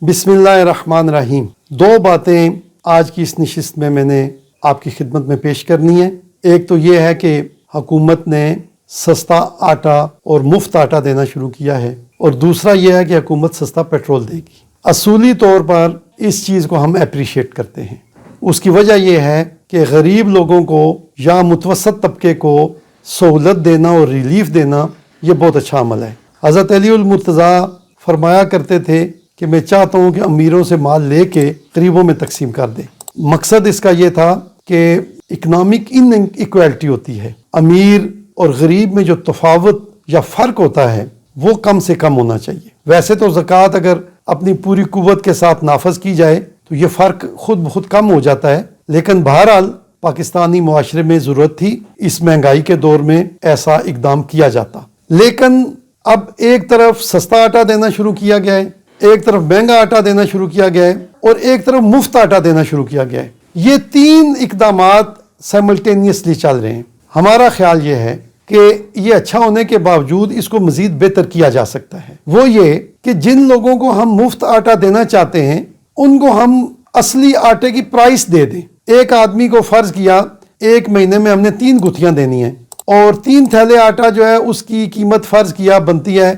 بسم اللہ الرحمن الرحیم۔ دو باتیں آج کی اس نشست میں نے آپ کی خدمت میں پیش کرنی ہے۔ ایک تو یہ ہے کہ حکومت نے سستا آٹا اور مفت آٹا دینا شروع کیا ہے، اور دوسرا یہ ہے کہ حکومت سستا پیٹرول دے گی۔ اصولی طور پر اس چیز کو ہم اپریشیٹ کرتے ہیں۔ اس کی وجہ یہ ہے کہ غریب لوگوں کو یا متوسط طبقے کو سہولت دینا اور ریلیف دینا یہ بہت اچھا عمل ہے۔ حضرت علی المرتضیٰ فرمایا کرتے تھے کہ میں چاہتا ہوں کہ امیروں سے مال لے کے غریبوں میں تقسیم کر دیں۔ مقصد اس کا یہ تھا کہ اکنامک ان ایکویلٹی ہوتی ہے، امیر اور غریب میں جو تفاوت یا فرق ہوتا ہے وہ کم سے کم ہونا چاہیے۔ ویسے تو زکوٰۃ اگر اپنی پوری قوت کے ساتھ نافذ کی جائے تو یہ فرق خود بخود کم ہو جاتا ہے، لیکن بہرحال پاکستانی معاشرے میں ضرورت تھی اس مہنگائی کے دور میں ایسا اقدام کیا جاتا۔ لیکن اب ایک طرف سستا آٹا دینا شروع کیا گیا ہے، ایک طرف مہنگا آٹا دینا شروع کیا گیا ہے، اور ایک طرف مفت آٹا دینا شروع کیا گیا ہے۔ یہ تین اقدامات سائملٹینیسلی چل رہے ہیں۔ ہمارا خیال یہ ہے کہ یہ اچھا ہونے کے باوجود اس کو مزید بہتر کیا جا سکتا ہے۔ وہ یہ کہ جن لوگوں کو ہم مفت آٹا دینا چاہتے ہیں ان کو ہم اصلی آٹے کی پرائس دے دیں۔ ایک آدمی کو فرض کیا ایک مہینے میں ہم نے 3 گتھیاں دینی ہیں، اور 3 تھیلے آٹا جو ہے اس کی قیمت فرض کیا بنتی ہے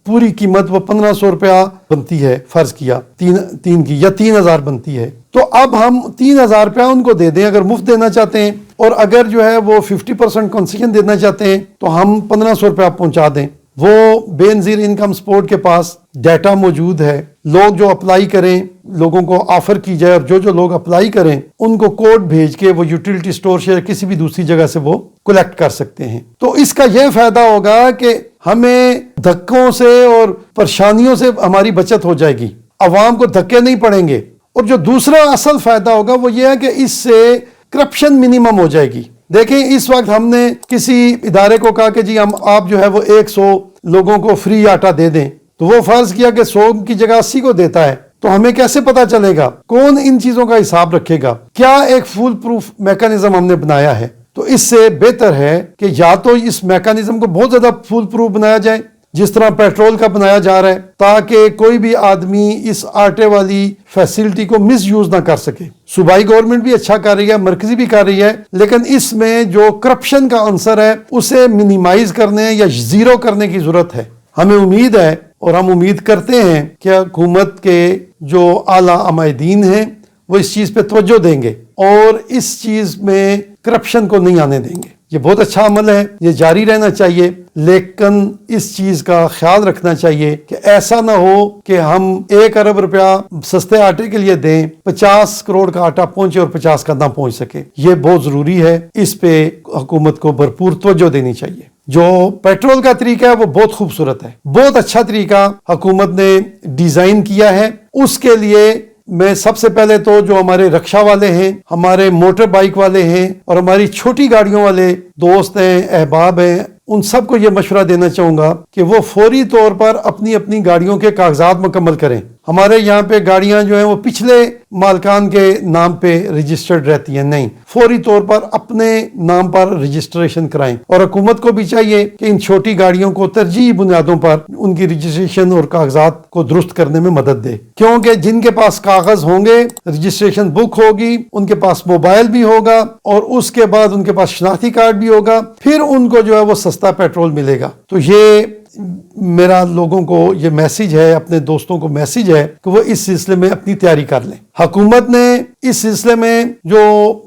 پوری قیمت وہ 1500 روپیہ بنتی ہے، فرض کیا تین کی، یا 3000 بنتی ہے۔ تو اب ہم 3000 روپیہ ان کو دے دیں اگر مفت دینا چاہتے ہیں، اور اگر جو ہے وہ 50% کنسیشن دینا چاہتے ہیں تو ہم 1500 روپیہ پہنچا دیں۔ وہ بے نظیر انکم سپورٹ کے پاس ڈیٹا موجود ہے، لوگ جو اپلائی کریں لوگوں کو آفر کی جائے، اور جو لوگ اپلائی کریں ان کو کوڈ بھیج کے وہ یوٹیلٹی سٹور سے کسی بھی دوسری جگہ سے وہ کلیکٹ کر سکتے ہیں۔ تو اس کا یہ فائدہ ہوگا کہ ہمیں دھکوں سے اور پریشانیوں سے ہماری بچت ہو جائے گی، عوام کو دھکے نہیں پڑیں گے، اور جو دوسرا اصل فائدہ ہوگا وہ یہ ہے کہ اس سے کرپشن منیمم ہو جائے گی۔ دیکھیں اس وقت ہم نے کسی ادارے کو کہا کہ جی آپ جو ہے وہ 100 لوگوں کو فری آٹا دے دیں، تو وہ فرض کیا کہ 100 کی جگہ 80 کو دیتا ہے، تو ہمیں کیسے پتا چلے گا؟ کون ان چیزوں کا حساب رکھے گا؟ کیا ایک فول پروف میکانزم ہم نے بنایا ہے؟ تو اس سے بہتر ہے کہ یا تو اس میکانزم کو بہت زیادہ فول پروف بنایا جائے جس طرح پیٹرول کا بنایا جا رہا ہے، تاکہ کوئی بھی آدمی اس آٹے والی فیسلٹی کو مس یوز نہ کر سکے۔ صوبائی گورنمنٹ بھی اچھا کر رہی ہے، مرکزی بھی کر رہی ہے، لیکن اس میں جو کرپشن کا عنصر ہے اسے منیمائز کرنے یا زیرو کرنے کی ضرورت ہے۔ ہمیں امید ہے اور ہم امید کرتے ہیں کہ حکومت کے جو اعلیٰ عمائدین ہیں وہ اس چیز پہ توجہ دیں گے اور اس چیز میں کرپشن کو نہیں آنے دیں گے۔ یہ بہت اچھا عمل ہے، یہ جاری رہنا چاہیے، لیکن اس چیز کا خیال رکھنا چاہیے کہ ایسا نہ ہو کہ ہم 1 ارب روپیہ سستے آٹے کے لیے دیں، 50 کروڑ کا آٹا پہنچے اور 50 کا نہ پہنچ سکے۔ یہ بہت ضروری ہے، اس پہ حکومت کو بھرپور توجہ دینی چاہیے۔ جو پیٹرول کا طریقہ ہے وہ بہت خوبصورت ہے، بہت اچھا طریقہ حکومت نے ڈیزائن کیا ہے۔ اس کے لیے میں سب سے پہلے تو جو ہمارے رکشا والے ہیں، ہمارے موٹر بائک والے ہیں، اور ہماری چھوٹی گاڑیوں والے دوست ہیں، احباب ہیں، ان سب کو یہ مشورہ دینا چاہوں گا کہ وہ فوری طور پر اپنی اپنی گاڑیوں کے کاغذات مکمل کریں۔ ہمارے یہاں پہ گاڑیاں جو ہیں وہ پچھلے مالکان کے نام پہ رجسٹرڈ رہتی ہیں، نہیں، فوری طور پر اپنے نام پر رجسٹریشن کرائیں، اور حکومت کو بھی چاہیے کہ ان چھوٹی گاڑیوں کو ترجیحی بنیادوں پر ان کی رجسٹریشن اور کاغذات کو درست کرنے میں مدد دے، کیونکہ جن کے پاس کاغذ ہوں گے، رجسٹریشن بک ہوگی، ان کے پاس موبائل بھی ہوگا، اور اس کے بعد ان کے پاس شناختی کارڈ بھی ہوگا، پھر ان کو جو ہے وہ سستا پیٹرول ملے گا۔ تو یہ میرا لوگوں کو یہ میسیج ہے، اپنے دوستوں کو میسیج ہے کہ وہ اس سلسلے میں اپنی تیاری کر لیں۔ حکومت نے اس سلسلے میں جو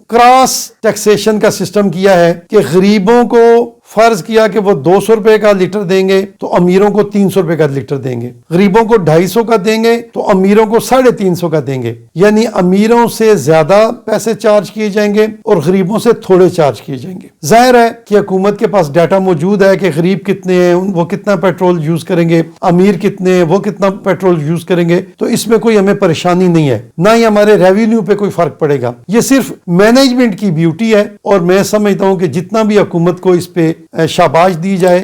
کراس ٹیکسیشن کا سسٹم کیا ہے کہ غریبوں کو فرض کیا کہ وہ 200 روپے کا لیٹر دیں گے تو امیروں کو 300 روپے کا لیٹر دیں گے، غریبوں کو 250 کا دیں گے تو امیروں کو 350 کا دیں گے، یعنی امیروں سے زیادہ پیسے چارج کیے جائیں گے اور غریبوں سے تھوڑے چارج کیے جائیں گے۔ ظاہر ہے کہ حکومت کے پاس ڈیٹا موجود ہے کہ غریب کتنے ہیں، وہ کتنا پیٹرول یوز کریں گے، امیر کتنے ہیں، وہ کتنا پیٹرول یوز کریں گے، تو اس میں کوئی ہمیں پریشانی نہیں ہے، نہ ہی ہمارے ریونیو پہ کوئی فرق پڑے گا۔ یہ صرف مینجمنٹ کی بیوٹی ہے، اور میں سمجھتا ہوں کہ جتنا بھی حکومت کو اس پہ شاباش دی جائے